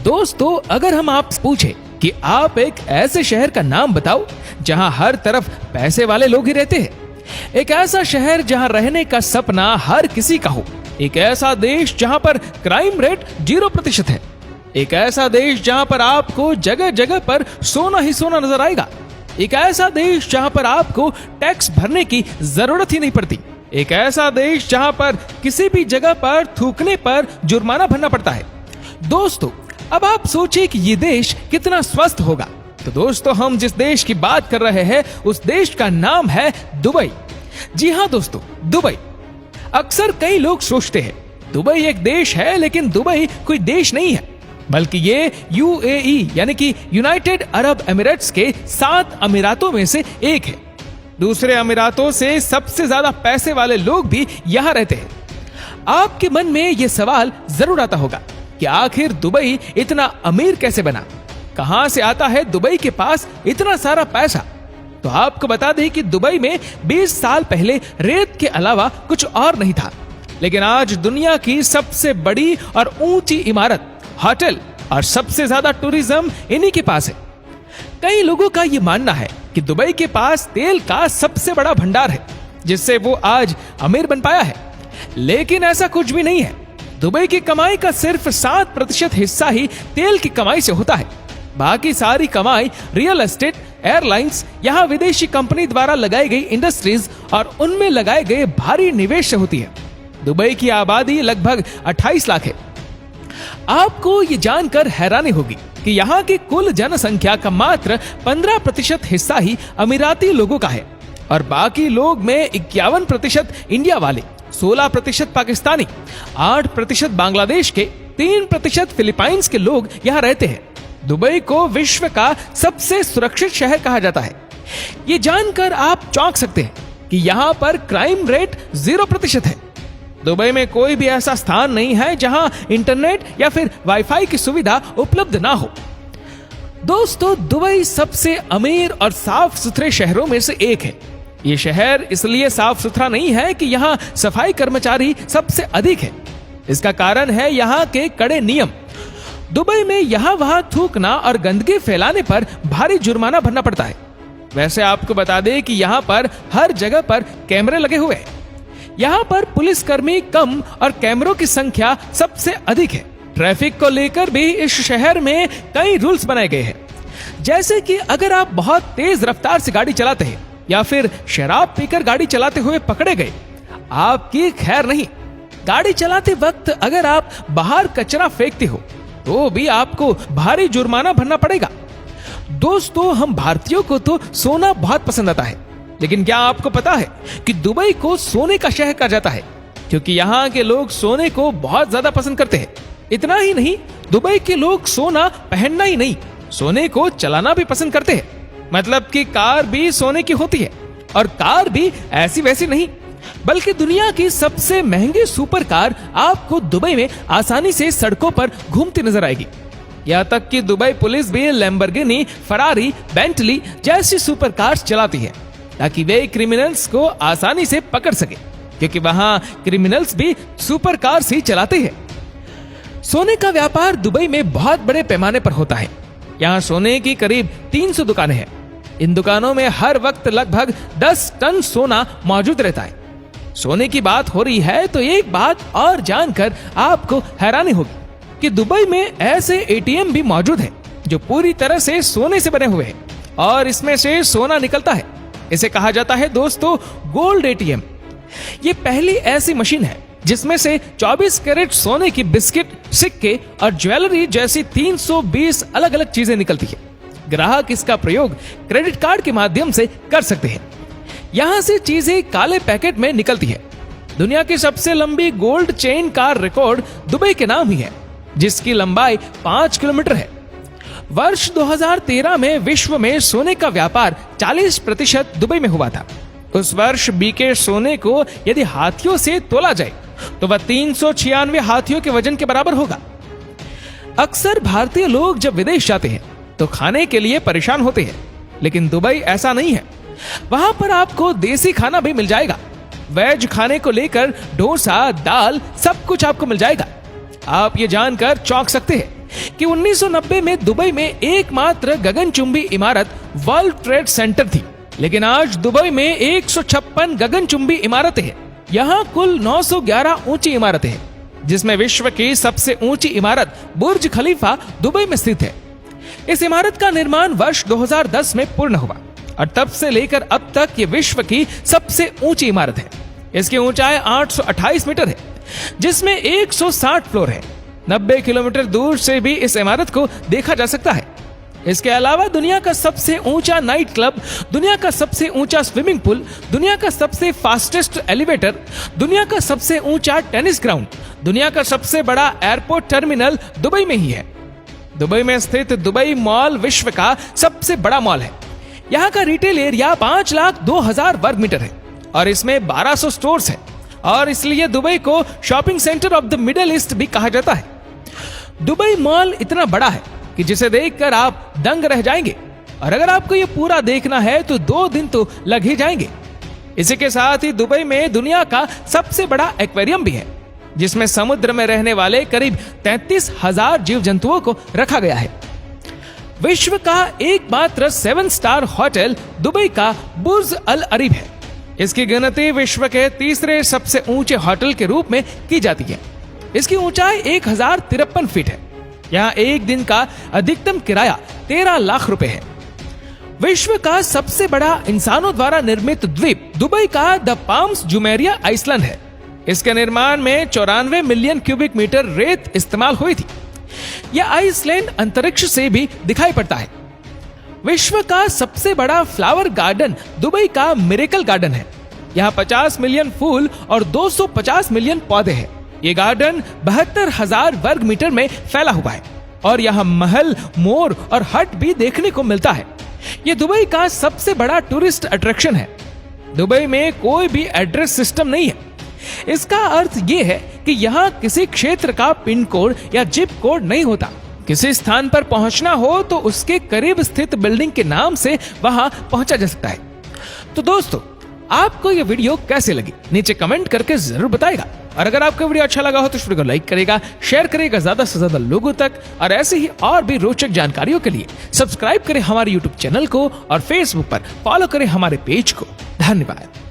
दोस्तों, अगर हम आपसे पूछे कि आप एक ऐसे शहर का नाम बताओ जहां हर तरफ पैसे वाले लोग ही रहते हैं, एक ऐसा शहर जहां रहने का सपना हर किसी का हो, एक ऐसा देश जहां पर क्राइम रेट 0% है, एक ऐसा देश जहां पर आपको जगह जगह पर सोना ही सोना नजर आएगा, एक ऐसा देश जहां पर आपको टैक्स भरने की जरूरत ही नहीं पड़ती, एक ऐसा देश जहां पर किसी भी जगह पर थूकने पर जुर्माना भरना पड़ता है। दोस्तों, अब आप सोचिए कि ये देश कितना स्वस्थ होगा। तो दोस्तों, हम जिस देश की बात कर रहे हैं उस देश का नाम है दुबई। जी हाँ दोस्तों, दुबई। अक्सर कई लोग सोचते हैं दुबई एक देश है, लेकिन दुबई कोई देश नहीं है, बल्कि ये यूएई यानी कि यूनाइटेड अरब एमिरेट्स के 7 अमीरातों में से एक है। दूसरे अमीरातों से सबसे ज्यादा पैसे वाले लोग भी यहाँ रहते हैं। आपके मन में यह सवाल जरूर आता होगा कि आखिर दुबई इतना अमीर कैसे बना, कहां से आता है दुबई के पास इतना सारा पैसा। तो आपको बता दें कि दुबई में 20 साल पहले रेत के अलावा कुछ और नहीं था, लेकिन आज दुनिया की सबसे बड़ी और ऊंची इमारत, होटल और सबसे ज्यादा टूरिज्म इन्हीं के पास है। कई लोगों का यह मानना है कि दुबई के पास तेल का सबसे बड़ा भंडार है, जिससे वो आज अमीर बन पाया है, लेकिन ऐसा कुछ भी नहीं है। दुबई की कमाई का सिर्फ 7% हिस्सा ही तेल की कमाई से होता है। बाकी सारी कमाई रियल एस्टेट, एयरलाइंस, यहाँ विदेशी कंपनी द्वारा लगाई गई इंडस्ट्रीज और उनमें लगाए गए भारी निवेश से होती है। दुबई की आबादी लगभग 28 लाख है। आपको ये जानकर हैरानी होगी कि यहाँ की कुल जनसंख्या का मात्र 15% हिस्सा ही अमीराती लोगों का है और बाकी लोग में 51% इंडिया वाले, 16% पाकिस्तानी, 8% बांग्लादेश के, 3% फिलीपाइंस के लोग यहाँ रहते हैं। दुबई को विश्व का सबसे सुरक्षित शहर कहा जाता है। ये जानकर आप चौंक सकते हैं कि यहाँ पर क्राइम रेट 0% है। दुबई में कोई भी ऐसा स्थान नहीं है जहां इंटरनेट या फिर वाईफाई की सुविधा उपलब्ध ना हो। दोस्तों, दुबई सबसे अमीर और साफ सुथरे शहरों में से एक है। ये शहर इसलिए साफ सुथरा नहीं है कि यहाँ सफाई कर्मचारी सबसे अधिक है। इसका कारण है यहाँ के कड़े नियम। दुबई में यहाँ वहां थूकना और गंदगी फैलाने पर भारी जुर्माना भरना पड़ता है। वैसे आपको बता दें कि यहाँ पर हर जगह पर कैमरे लगे हुए हैं। यहाँ पर पुलिसकर्मी कम और कैमरों की संख्या सबसे अधिक है। ट्रैफिक को लेकर भी इस शहर में कई रूल्स बनाए गए हैं, जैसे कि अगर आप बहुत तेज रफ्तार से गाड़ी चलाते हैं या फिर शराब पीकर गाड़ी चलाते हुए पकड़े गए, आपकी खैर नहीं। गाड़ी चलाते वक्त अगर आप बाहर कचरा फेंकते हो तो भी आपको भारी जुर्माना भरना पड़ेगा। दोस्तों, हम भारतीयों को तो सोना बहुत पसंद आता है, लेकिन क्या आपको पता है कि दुबई को सोने का शहर कहा जाता है, क्योंकि यहाँ के लोग सोने को बहुत ज्यादा पसंद करते हैं। इतना ही नहीं, दुबई के लोग सोना पहनना ही नहीं, सोने को चलाना भी पसंद करते हैं। मतलब कि कार भी सोने की होती है, और कार भी ऐसी वैसी नहीं, बल्कि दुनिया की सबसे महंगी सुपर कार आपको दुबई में आसानी से सड़कों पर घूमती नजर आएगी। यहाँ तक कि दुबई पुलिस भी लैम्बोर्गिनी, फरारी, बेंटली जैसी सुपर कार्स चलाती है, ताकि वे क्रिमिनल्स को आसानी से पकड़ सके, क्योंकि वहां क्रिमिनल्स भी सुपर कार्स ही चलाते हैं। सोने का व्यापार दुबई में बहुत बड़े पैमाने पर होता है। यहाँ सोने की करीब 300 दुकानें हैं। इन दुकानों में हर वक्त लगभग 10 टन सोना मौजूद रहता है। सोने की बात हो रही है तो एक बात और जानकर आपको हैरानी होगी कि दुबई में ऐसे एटीएम भी मौजूद हैं जो पूरी तरह से सोने से बने हुए हैं और इसमें से सोना निकलता है। इसे कहा जाता है दोस्तों गोल्ड एटीएम। ये पहली ऐसी मशीन है जिसमें से 24 कैरेट सोने की बिस्किट, सिक्के और ज्वेलरी जैसी 320 अलग अलग चीजें निकलती है। ग्राहक इसका प्रयोग क्रेडिट कार्ड के माध्यम से कर सकते हैं। यहाँ से चीजें काले पैकेट में निकलती है। दुनिया की सबसे लंबी गोल्ड चेन का रिकॉर्ड दुबई के नाम ही है, जिसकी लंबाई 5 किलोमीटर है। वर्ष 2013 में विश्व में सोने का व्यापार 40% दुबई में हुआ था। उस वर्ष बीके सोने को यदि हाथियों से तोला जाए तो वह 396 हाथियों के वजन के बराबर होगा। अक्सर भारतीय लोग जब विदेश जाते हैं तो खाने के लिए परेशान होते हैं, लेकिन दुबई ऐसा नहीं है। वहां पर आपको देसी खाना भी मिल जाएगा। वेज खाने को लेकर डोसा, दाल सब कुछ आपको मिल जाएगा। आप ये जानकर चौंक सकते हैं कि 1990 में दुबई में एकमात्र गगनचुंबी इमारत वर्ल्ड ट्रेड सेंटर थी, लेकिन आज दुबई में 156 गगनचुंबी इमारतें हैं। यहाँ कुल 911 ऊंची इमारतें हैं, जिसमें विश्व की सबसे ऊंची इमारत बुर्ज खलीफा दुबई में स्थित है। इस इमारत का निर्माण वर्ष 2010 में पूर्ण हुआ और तब से लेकर अब तक ये विश्व की सबसे ऊंची इमारत है। इसकी ऊंचाई 828 मीटर है, जिसमें 160 फ्लोर है। 90 किलोमीटर दूर से भी इस इमारत को देखा जा सकता है। इसके अलावा दुनिया का सबसे ऊंचा नाइट क्लब, दुनिया का सबसे ऊंचा स्विमिंग पूल, दुनिया का सबसे फास्टेस्ट एलिवेटर, दुनिया का सबसे ऊंचा टेनिस ग्राउंड, दुनिया का सबसे बड़ा एयरपोर्ट टर्मिनल दुबई में ही है। दुबई में स्थित दुबई मॉल विश्व का सबसे बड़ा मॉल है। यहाँ का रिटेल एरिया 5,02,000 वर्ग मीटर है और इसमें 1200 स्टोर्स हैं और इसलिए दुबई को shopping centre of the middle east भी कहा जाता है। दुबई मॉल इतना बड़ा है कि जिसे देखकर आप दंग रह जाएंगे और अगर आपको ये पूरा देखना है तो 2 दिन तो लग ही जाएंगे। इसी के साथ ही दुबई में दुनिया का सबसे बड़ा एक्वेरियम भी है, जिसमें समुद्र में रहने वाले करीब 33,000 जीव जंतुओं को रखा गया है। विश्व का एकमात्र 7 स्टार होटल दुबई का बुर्ज अल अरीब है। इसकी गिनती विश्व के तीसरे सबसे ऊंचे होटल के रूप में की जाती है। इसकी ऊंचाई 1053 फीट है। यहाँ एक दिन का अधिकतम किराया 13 लाख रुपए है। विश्व का सबसे बड़ा इंसानों द्वारा निर्मित द्वीप दुबई का द पाम्स जुमेरिया आइसलैंड है। इसके निर्माण में 94 मिलियन क्यूबिक मीटर रेत इस्तेमाल हुई थी। यह आइसलैंड अंतरिक्ष से भी दिखाई पड़ता है। विश्व का सबसे बड़ा फ्लावर गार्डन दुबई का मिरेकल गार्डन है। यहाँ 50 मिलियन फूल और 250 मिलियन पौधे हैं। ये गार्डन 72,000 वर्ग मीटर में फैला हुआ है और यहाँ महल, मोर और हट भी देखने को मिलता है। ये दुबई का सबसे बड़ा टूरिस्ट अट्रैक्शन है। दुबई में कोई भी एड्रेस सिस्टम नहीं है। इसका अर्थ ये है कि यहाँ किसी क्षेत्र का पिन कोड या जिप कोड नहीं होता। किसी स्थान पर पहुंचना हो तो उसके करीब स्थित बिल्डिंग के नाम से वहां पहुंचा जा सकता है। तो दोस्तों, आपको ये वीडियो कैसे लगी नीचे कमेंट करके जरूर बताएगा और अगर आपको वीडियो अच्छा लगा हो तो इस वीडियो को लाइक करेगा, शेयर करेगा ज्यादा से ज्यादा लोगों तक और ऐसे ही और भी रोचक जानकारियों के लिए सब्सक्राइब करें हमारे यूट्यूब चैनल को और फेसबुक पर फॉलो करें हमारे पेज को। धन्यवाद।